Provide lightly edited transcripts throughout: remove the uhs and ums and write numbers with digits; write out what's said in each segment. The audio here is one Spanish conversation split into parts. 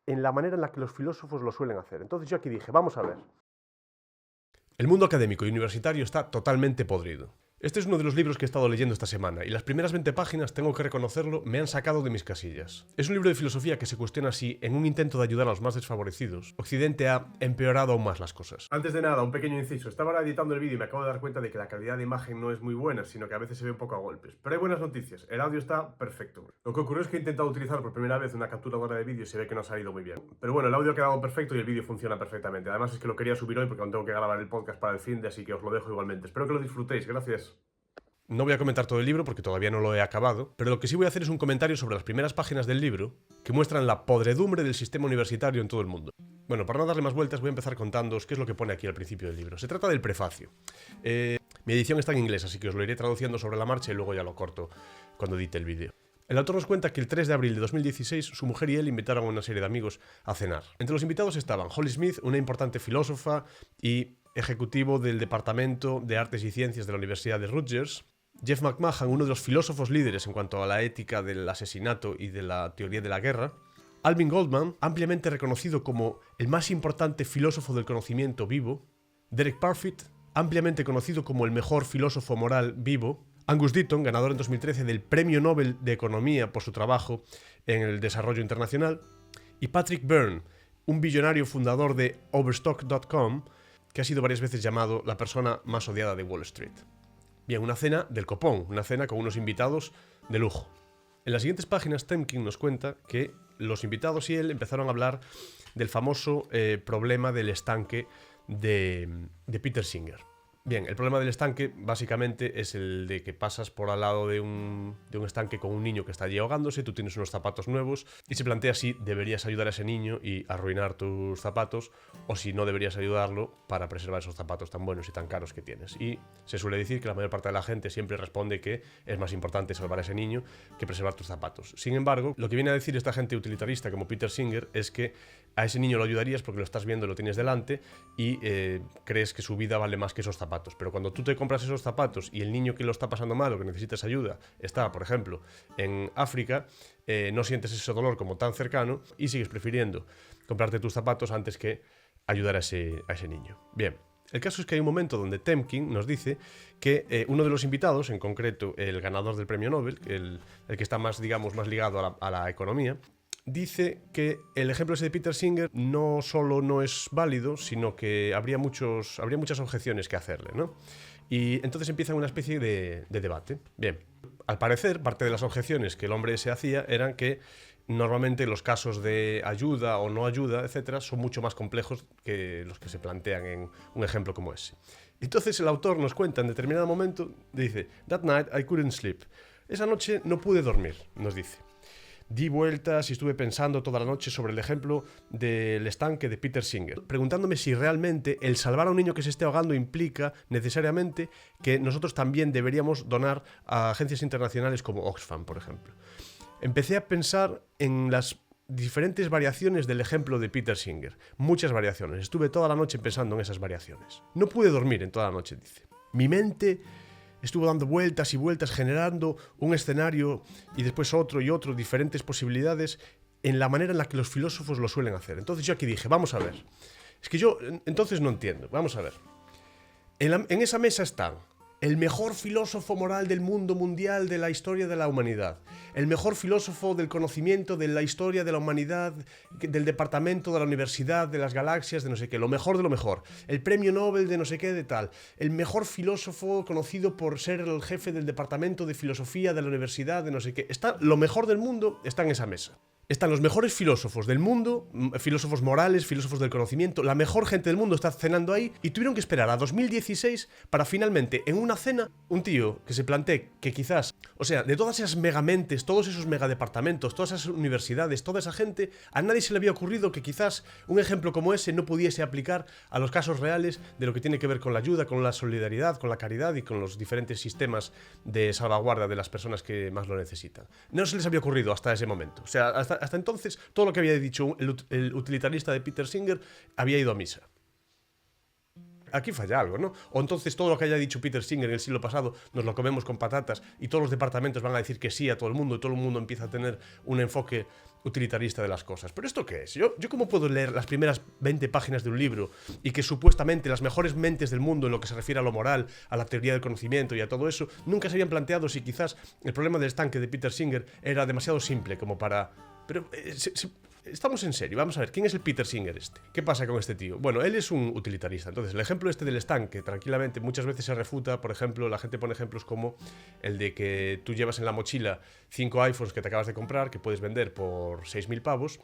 en la manera en la que los filósofos lo suelen hacer. Entonces yo aquí dije, vamos a ver. El mundo académico y universitario está totalmente podrido. Este es uno de los libros que he estado leyendo esta semana, y las primeras 20 páginas, tengo que reconocerlo, me han sacado de mis casillas. Es un libro de filosofía que se cuestiona si, en un intento de ayudar a los más desfavorecidos, Occidente ha empeorado aún más las cosas. Antes de nada, un pequeño inciso. Estaba ahora editando el vídeo y me acabo de dar cuenta de que la calidad de imagen no es muy buena, sino que a veces se ve un poco a golpes. Pero hay buenas noticias, el audio está perfecto. Lo que ocurrió es que he intentado utilizar por primera vez una capturadora de vídeo y se ve que no ha salido muy bien. Pero bueno, el audio ha quedado perfecto y el vídeo funciona perfectamente. Además es que lo quería subir hoy porque aún tengo que grabar el podcast para el fin de, así que os lo dejo igualmente. Espero que lo disfrutéis, gracias. No voy a comentar todo el libro porque todavía no lo he acabado, pero lo que sí voy a hacer es un comentario sobre las primeras páginas del libro que muestran la podredumbre del sistema universitario en todo el mundo. Bueno, para no darle más vueltas voy a empezar contándoos qué es lo que pone aquí al principio del libro. Se trata del prefacio. Mi edición está en inglés, así que os lo iré traduciendo sobre la marcha y luego ya lo corto cuando edite el vídeo. El autor nos cuenta que el 3 de abril de 2016 su mujer y él invitaron a una serie de amigos a cenar. Entre los invitados estaban Holly Smith, una importante filósofa y ejecutivo del Departamento de Artes y Ciencias de la Universidad de Rutgers; Jeff McMahon, uno de los filósofos líderes en cuanto a la ética del asesinato y de la teoría de la guerra; Alvin Goldman, ampliamente reconocido como el más importante filósofo del conocimiento vivo; Derek Parfit, ampliamente conocido como el mejor filósofo moral vivo; Angus Deaton, ganador en 2013 del Premio Nobel de Economía por su trabajo en el desarrollo internacional; y Patrick Byrne, un billonario fundador de Overstock.com, que ha sido varias veces llamado la persona más odiada de Wall Street. Bien, una cena del copón, una cena con unos invitados de lujo. En las siguientes páginas, Temkin nos cuenta que los invitados y él empezaron a hablar del famoso problema del estanque de Peter Singer. Bien, el problema del estanque básicamente es el de que pasas por al lado de un estanque con un niño que está allí ahogándose, tú tienes unos zapatos nuevos y se plantea si deberías ayudar a ese niño y arruinar tus zapatos o si no deberías ayudarlo para preservar esos zapatos tan buenos y tan caros que tienes. Y se suele decir que la mayor parte de la gente siempre responde que es más importante salvar a ese niño que preservar tus zapatos. Sin embargo, lo que viene a decir esta gente utilitarista como Peter Singer es que a ese niño lo ayudarías porque lo estás viendo, lo tienes delante y crees que su vida vale más que esos zapatos. Pero cuando tú te compras esos zapatos y el niño que lo está pasando mal o que necesitas ayuda está, por ejemplo, en África, no sientes ese dolor como tan cercano y sigues prefiriendo comprarte tus zapatos antes que ayudar a ese niño. Bien, el caso es que hay un momento donde Temkin nos dice que uno de los invitados, en concreto el ganador del premio Nobel, el que está más, digamos, más ligado a la economía, dice que el ejemplo ese de Peter Singer no solo no es válido, sino que habría muchas objeciones que hacerle, ¿no? Y entonces empieza una especie de debate. Bien, al parecer, parte de las objeciones que el hombre se hacía eran que normalmente los casos de ayuda o no ayuda, etcétera, son mucho más complejos que los que se plantean en un ejemplo como ese. Entonces el autor nos cuenta en determinado momento, dice: "That night I couldn't sleep". Esa noche no pude dormir, nos dice. Di vueltas y estuve pensando toda la noche sobre el ejemplo del estanque de Peter Singer, preguntándome si realmente el salvar a un niño que se esté ahogando implica necesariamente que nosotros también deberíamos donar a agencias internacionales como Oxfam, por ejemplo. Empecé a pensar en las diferentes variaciones del ejemplo de Peter Singer, muchas variaciones. Estuve toda la noche pensando en esas variaciones. No pude dormir en toda la noche, dice. Mi mente estuvo dando vueltas y vueltas, generando un escenario y después otro y otro, diferentes posibilidades en la manera en la que los filósofos lo suelen hacer. Entonces yo aquí dije, vamos a ver. Es que yo entonces no entiendo. Vamos a ver. En esa mesa están el mejor filósofo moral del mundo mundial de la historia de la humanidad, el mejor filósofo del conocimiento de la historia de la humanidad, del departamento de la universidad, de las galaxias, de no sé qué, lo mejor de lo mejor, el premio Nobel de no sé qué, de tal, el mejor filósofo conocido por ser el jefe del departamento de filosofía de la universidad, de no sé qué. Está lo mejor del mundo, está en esa mesa. Están los mejores filósofos del mundo, filósofos morales, filósofos del conocimiento, la mejor gente del mundo está cenando ahí y tuvieron que esperar a 2016 para finalmente, en una cena, un tío que se plantee que quizás, o sea, de todas esas megamentes, todos esos megadepartamentos, todas esas universidades, toda esa gente, a nadie se le había ocurrido que quizás un ejemplo como ese no pudiese aplicar a los casos reales de lo que tiene que ver con la ayuda, con la solidaridad, con la caridad y con los diferentes sistemas de salvaguarda de las personas que más lo necesitan. No se les había ocurrido hasta ese momento. O sea, hasta entonces, todo lo que había dicho el utilitarista de Peter Singer había ido a misa. Aquí falla algo, ¿no? O entonces todo lo que haya dicho Peter Singer en el siglo pasado nos lo comemos con patatas y todos los departamentos van a decir que sí a todo el mundo y todo el mundo empieza a tener un enfoque utilitarista de las cosas. ¿Pero esto qué es? ¿Yo cómo puedo leer las primeras 20 páginas de un libro y que supuestamente las mejores mentes del mundo en lo que se refiere a lo moral, a la teoría del conocimiento y a todo eso, nunca se habían planteado si quizás el problema del estanque de Peter Singer era demasiado simple como para... Pero estamos en serio, vamos a ver, ¿quién es el Peter Singer este? ¿Qué pasa con este tío? Bueno, él es un utilitarista. Entonces, el ejemplo este del estanque, tranquilamente, muchas veces se refuta. Por ejemplo, la gente pone ejemplos como el de que tú llevas en la mochila 5 iPhones que te acabas de comprar, que puedes vender por 6.000 pavos,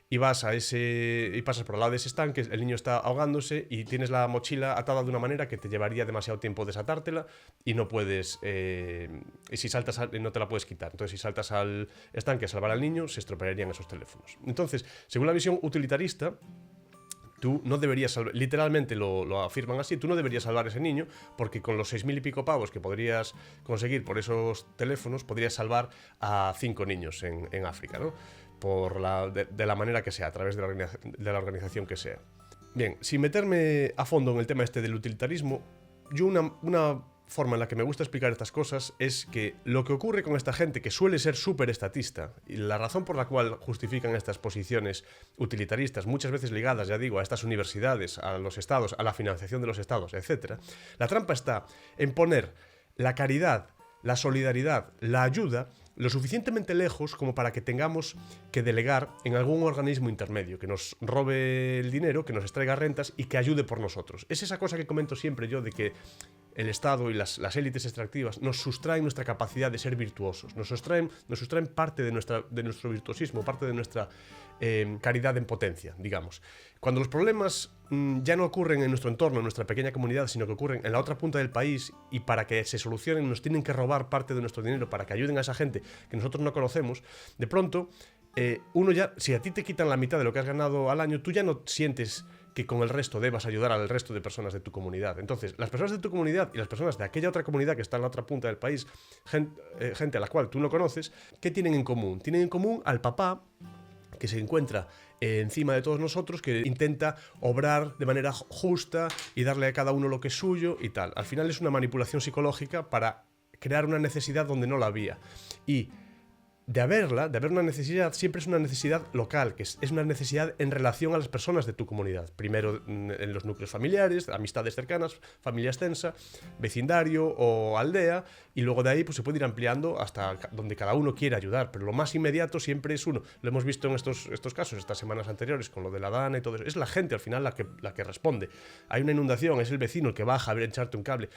y vas a y pasas por al lado de ese estanque, el niño está ahogándose y tienes la mochila atada de una manera que te llevaría demasiado tiempo desatártela y no puedes, y si saltas no te la puedes quitar. Entonces, si saltas al estanque a salvar al niño, se estropearían esos teléfonos. Entonces, según la visión utilitarista, tú no deberías salvar, literalmente lo afirman así, tú no deberías salvar a ese niño porque con los 6.000 y pico pavos que podrías conseguir por esos teléfonos podrías salvar a 5 niños en África, ¿no? De la manera que sea, a través de la organización que sea. Bien, sin meterme a fondo en el tema este del utilitarismo, yo una forma en la que me gusta explicar estas cosas es que lo que ocurre con esta gente que suele ser súper estatista y la razón por la cual justifican estas posiciones utilitaristas, muchas veces ligadas, ya digo, a estas universidades, a los estados, a la financiación de los estados, etc. La trampa está en poner la caridad, la solidaridad, la ayuda lo suficientemente lejos como para que tengamos que delegar en algún organismo intermedio que nos robe el dinero, que nos extraiga rentas y que ayude por nosotros. Es esa cosa que comento siempre yo de que el Estado y las élites extractivas nos sustraen nuestra capacidad de ser virtuosos, nos sustraen parte de nuestro virtuosismo, parte de nuestra caridad en potencia, digamos. Cuando los problemas ya no ocurren en nuestro entorno, en nuestra pequeña comunidad, sino que ocurren en la otra punta del país y para que se solucionen nos tienen que robar parte de nuestro dinero para que ayuden a esa gente que nosotros no conocemos, de pronto uno ya, si a ti te quitan la mitad de lo que has ganado al año, tú ya no sientes que con el resto debas ayudar al resto de personas de tu comunidad. Entonces, las personas de tu comunidad y las personas de aquella otra comunidad que está en la otra punta del país, gente a la cual tú no conoces, ¿qué tienen en común? Tienen en común al papá que se encuentra encima de todos nosotros, que intenta obrar de manera justa y darle a cada uno lo que es suyo y tal. Al final es una manipulación psicológica para crear una necesidad donde no la había. Y de haber una necesidad, siempre es una necesidad local, que es una necesidad en relación a las personas de tu comunidad. Primero en los núcleos familiares, amistades cercanas, familia extensa, vecindario o aldea, y luego de ahí pues se puede ir ampliando hasta donde cada uno quiera ayudar, pero lo más inmediato siempre es uno. Lo hemos visto en estos casos, estas semanas anteriores, con lo de la Dana y todo eso. Es la gente al final la que responde. Hay una inundación, es el vecino el que baja a ver echarte un cable.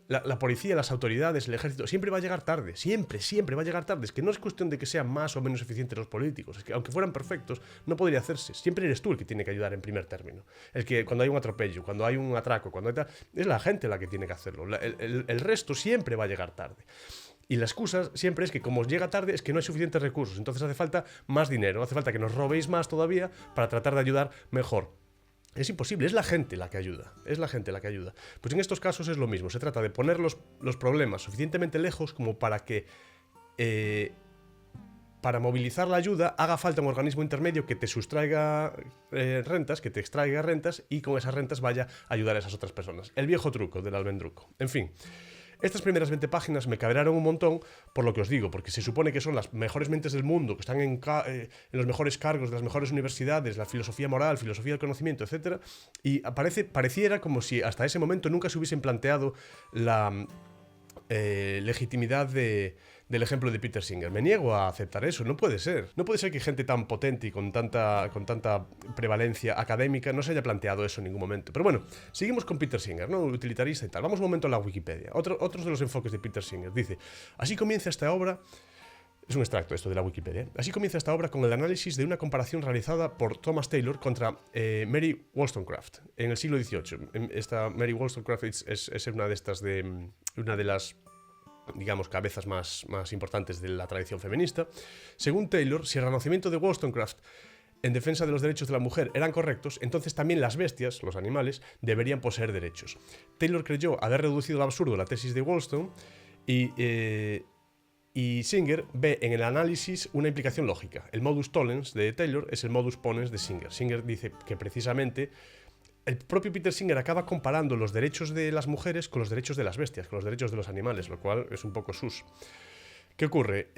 La policía, las autoridades, el ejército, siempre va a llegar tarde, siempre va a llegar tarde. Es que no es cuestión de que sean más o menos eficientes los políticos, es que aunque fueran perfectos, no podría hacerse. Siempre eres tú el que tiene que ayudar en primer término. El que cuando hay un atropello, cuando hay un atraco, cuando hay tal, es la gente la que tiene que hacerlo. El resto siempre va a llegar tarde. Y la excusa siempre es que como llega tarde es que no hay suficientes recursos, entonces hace falta más dinero, hace falta que nos robéis más todavía para tratar de ayudar mejor. Es imposible, es la gente la que ayuda, Pues en estos casos es lo mismo, se trata de poner los problemas suficientemente lejos como para que para movilizar la ayuda haga falta un organismo intermedio que te sustraiga rentas, que te extraiga rentas y con esas rentas vaya a ayudar a esas otras personas. El viejo truco del almendruco. En fin. Estas primeras 20 páginas me cabrearon un montón por lo que os digo, porque se supone que son las mejores mentes del mundo, que están en los mejores cargos de las mejores universidades, la filosofía moral, filosofía del conocimiento, etc. Y pareciera como si hasta ese momento nunca se hubiesen planteado la legitimidad del ejemplo de Peter Singer. Me niego a aceptar eso, no puede ser. No puede ser que gente tan potente y con tanta prevalencia académica no se haya planteado eso en ningún momento. Pero bueno, seguimos con Peter Singer, ¿no? Utilitarista y tal. Vamos un momento a la Wikipedia. Otros de los enfoques de Peter Singer. Dice, así comienza esta obra... Es un extracto esto de la Wikipedia. Así comienza esta obra con el análisis de una comparación realizada por Thomas Taylor contra Mary Wollstonecraft en el siglo XVIII. Esta Mary Wollstonecraft es una de las digamos, cabezas más importantes de la tradición feminista. Según Taylor, si el reconocimiento de Wollstonecraft en defensa de los derechos de la mujer eran correctos, entonces también las bestias, los animales, deberían poseer derechos. Taylor creyó haber reducido al absurdo la tesis de Wollstone y Singer ve en el análisis una implicación lógica. El modus tollens de Taylor es el modus ponens de Singer. Singer dice que precisamente el propio Peter Singer acaba comparando los derechos de las mujeres con los derechos de las bestias, con los derechos de los animales, lo cual es un poco sus. ¿Qué ocurre?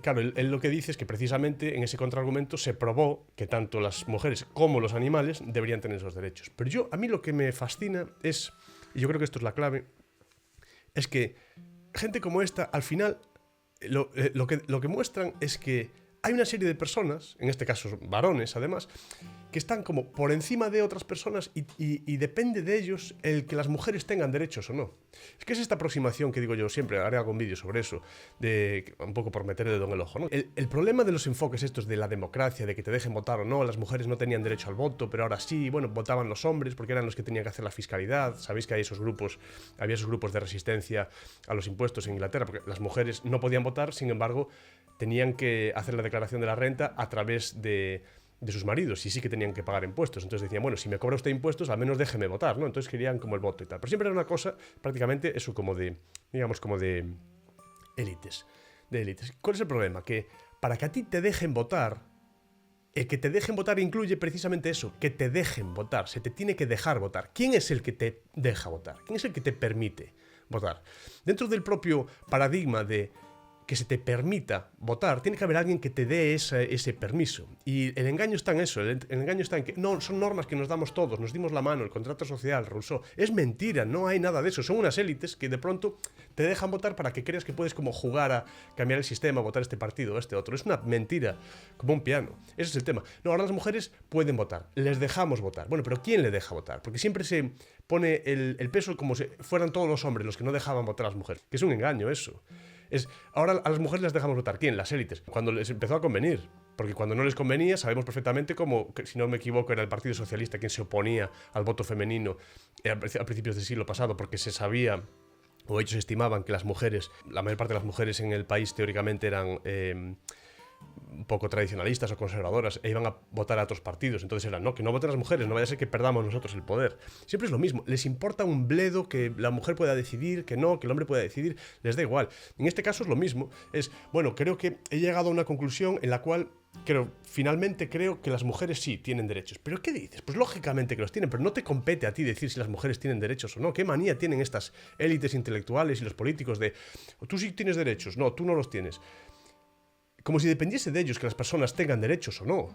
Claro, él lo que dice es que precisamente en ese contraargumento se probó que tanto las mujeres como los animales deberían tener esos derechos. Pero a mí lo que me fascina es, y yo creo que esto es la clave, es que gente como esta, al final, lo que muestran es que hay una serie de personas, en este caso varones además, que están como por encima de otras personas y depende de ellos el que las mujeres tengan derechos o no. Es que es esta aproximación que digo yo siempre, haré algún vídeo sobre eso, un poco por meter el dedo en el ojo, ¿no? El problema de los enfoques estos de la democracia, de que te dejen votar o no, las mujeres no tenían derecho al voto, pero ahora sí, bueno, votaban los hombres porque eran los que tenían que hacer la fiscalidad. Sabéis que había esos grupos de resistencia a los impuestos en Inglaterra, porque las mujeres no podían votar, sin embargo, tenían que hacer la declaración de la renta a través de sus maridos, y sí que tenían que pagar impuestos. Entonces decían, bueno, si me cobra usted impuestos, al menos déjeme votar, ¿no? Entonces querían como el voto y tal. Pero siempre era una cosa, prácticamente, eso como de, digamos, como de élites. ¿Cuál es el problema? Que para que a ti te dejen votar, el que te dejen votar incluye precisamente eso, que te dejen votar, se te tiene que dejar votar. ¿Quién es el que te deja votar? ¿Quién es el que te permite votar? Dentro del propio paradigma de que se te permita votar, tiene que haber alguien que te dé ese permiso. Y el engaño está en eso, el engaño está en que no, son normas que nos damos todos, nos dimos la mano, el contrato social, Rousseau. Es mentira, no hay nada de eso. Son unas élites que de pronto te dejan votar para que creas que puedes como jugar a cambiar el sistema, votar este partido o este otro. Es una mentira, como un piano. Ese es el tema. No, ahora las mujeres pueden votar, les dejamos votar. Bueno, pero ¿quién le deja votar? Porque siempre se pone el peso como si fueran todos los hombres los que no dejaban votar a las mujeres. Que es un engaño eso. Ahora a las mujeres les dejamos votar. ¿Quién? Las élites. Cuando les empezó a convenir. Porque cuando no les convenía, sabemos perfectamente cómo, si no me equivoco, era el Partido Socialista quien se oponía al voto femenino a principios del siglo pasado, porque se sabía, o ellos estimaban que las mujeres, la mayor parte de las mujeres en el país teóricamente eran un poco tradicionalistas o conservadoras e iban a votar a otros partidos. Entonces era, no, que no voten las mujeres, no vaya a ser que perdamos nosotros el poder. Siempre es lo mismo, les importa un bledo que la mujer pueda decidir, que no, que el hombre pueda decidir, les da igual. En este caso es lo mismo, bueno, creo que he llegado a una conclusión en la cual finalmente creo que las mujeres sí tienen derechos. ¿Pero qué dices? Pues lógicamente que los tienen, pero no te compete a ti decir si las mujeres tienen derechos o no. ¿Qué manía tienen estas élites intelectuales y los políticos de tú sí tienes derechos? No, tú no los tienes. Como si dependiese de ellos que las personas tengan derechos o no.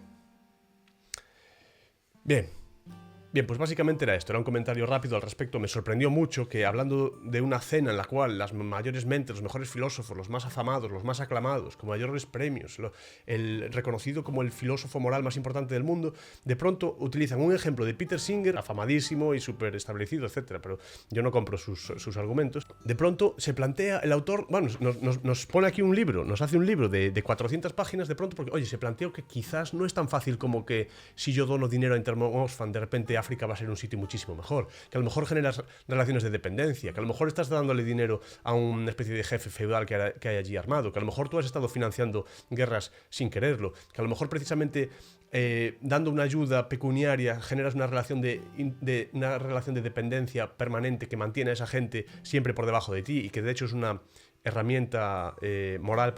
Bien, pues básicamente era esto, era un comentario rápido al respecto. Me sorprendió mucho que hablando de una cena en la cual las mayores mentes, los mejores filósofos, los más afamados, los más aclamados, con mayores premios, el reconocido como el filósofo moral más importante del mundo, de pronto utilizan un ejemplo de Peter Singer, afamadísimo y súper establecido, etcétera, pero yo no compro sus argumentos. De pronto se plantea el autor, bueno, nos pone aquí un libro, nos hace un libro de 400 páginas de pronto, porque, oye, se planteó que quizás no es tan fácil como que si yo dono dinero a Intermon Oxfam, de repente África va a ser un sitio muchísimo mejor, que a lo mejor generas relaciones de dependencia, que a lo mejor estás dándole dinero a una especie de jefe feudal que hay allí armado, que a lo mejor tú has estado financiando guerras sin quererlo, que a lo mejor precisamente dando una ayuda pecuniaria generas una relación de dependencia permanente que mantiene a esa gente siempre por debajo de ti y que de hecho es una herramienta moral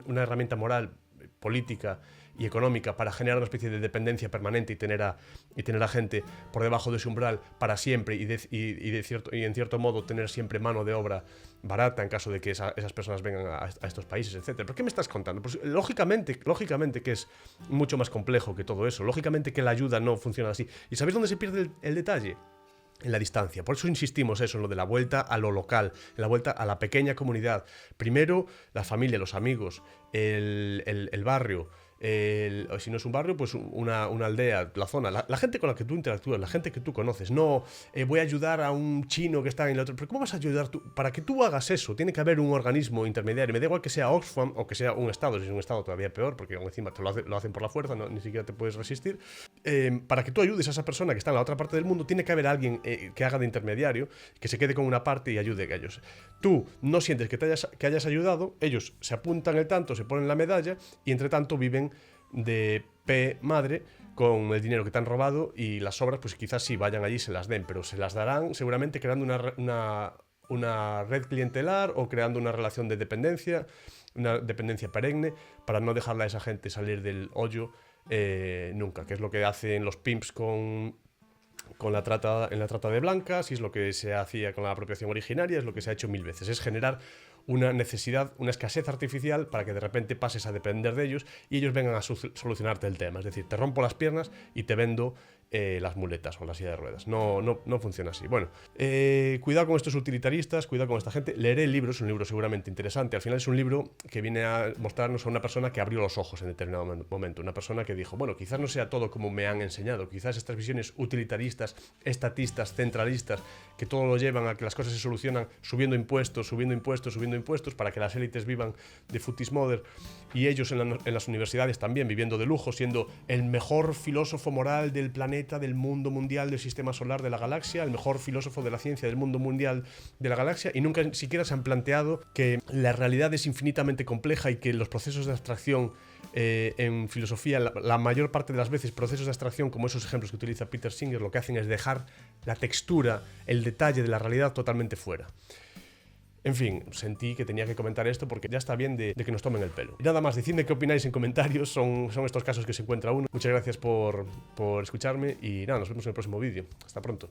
una herramienta moral, política y económica para generar una especie de dependencia permanente y tener a gente por debajo de ese umbral para siempre y en cierto modo tener siempre mano de obra barata en caso de que esas personas vengan a estos países, etc. ¿Pero qué me estás contando? Pues lógicamente que es mucho más complejo que todo eso. Lógicamente que la ayuda no funciona así. ¿Y sabéis dónde se pierde el detalle? En la distancia. Por eso insistimos eso, en lo de la vuelta a lo local, en la vuelta a la pequeña comunidad. Primero, la familia, los amigos, el barrio, o si no es un barrio, pues una aldea, la zona, la gente con la que tú interactúas, la gente que tú conoces. No, voy a ayudar a un chino que está en el otro. ¿Pero cómo vas a ayudar tú? Para que tú hagas eso, tiene que haber un organismo intermediario. Me da igual que sea Oxfam o que sea un estado. Si es un estado todavía peor, porque encima te lo hacen por la fuerza, ni siquiera te puedes resistir. Para que tú ayudes a esa persona que está en la otra parte del mundo, tiene que haber alguien que haga de intermediario, que se quede con una parte y ayude a ellos. Tú no sientes que hayas ayudado, ellos se apuntan el tanto, se ponen la medalla y entre tanto viven de P madre con el dinero que te han robado y las sobras pues quizás sí vayan allí y se las den, pero se las darán seguramente creando una red clientelar o creando una relación de dependencia, una dependencia perenne para no dejarla a esa gente salir del hoyo nunca, que es lo que hacen los pimps con en la trata de blancas, y es lo que se hacía con la apropiación originaria, es lo que se ha hecho mil veces. Es generar una necesidad, una escasez artificial para que de repente pases a depender de ellos y ellos vengan a solucionarte el tema. Es decir, te rompo las piernas y te vendo las muletas o la silla de ruedas. No funciona así. Bueno, cuidado con estos utilitaristas, cuidado con esta gente. Leeré el libro, es un libro seguramente interesante. Al final es un libro que viene a mostrarnos a una persona que abrió los ojos en determinado momento. Una persona que dijo, bueno, quizás no sea todo como me han enseñado. Quizás estas visiones utilitaristas, estatistas, centralistas, que todo lo llevan a que las cosas se solucionan subiendo impuestos para que las élites vivan de futismoder, y ellos en las universidades también viviendo de lujo, siendo el mejor filósofo moral del planeta, del mundo mundial, del sistema solar, de la galaxia, el mejor filósofo de la ciencia del mundo mundial de la galaxia, y nunca siquiera se han planteado que la realidad es infinitamente compleja y que los procesos de abstracción en filosofía, la mayor parte de las veces, procesos de abstracción como esos ejemplos que utiliza Peter Singer, lo que hacen es dejar la textura, el detalle de la realidad totalmente fuera. En fin, sentí que tenía que comentar esto porque ya está bien de que nos tomen el pelo. Y nada más, decidme qué opináis en comentarios, son estos casos que se encuentra uno. Muchas gracias por escucharme y nada, nos vemos en el próximo vídeo. Hasta pronto.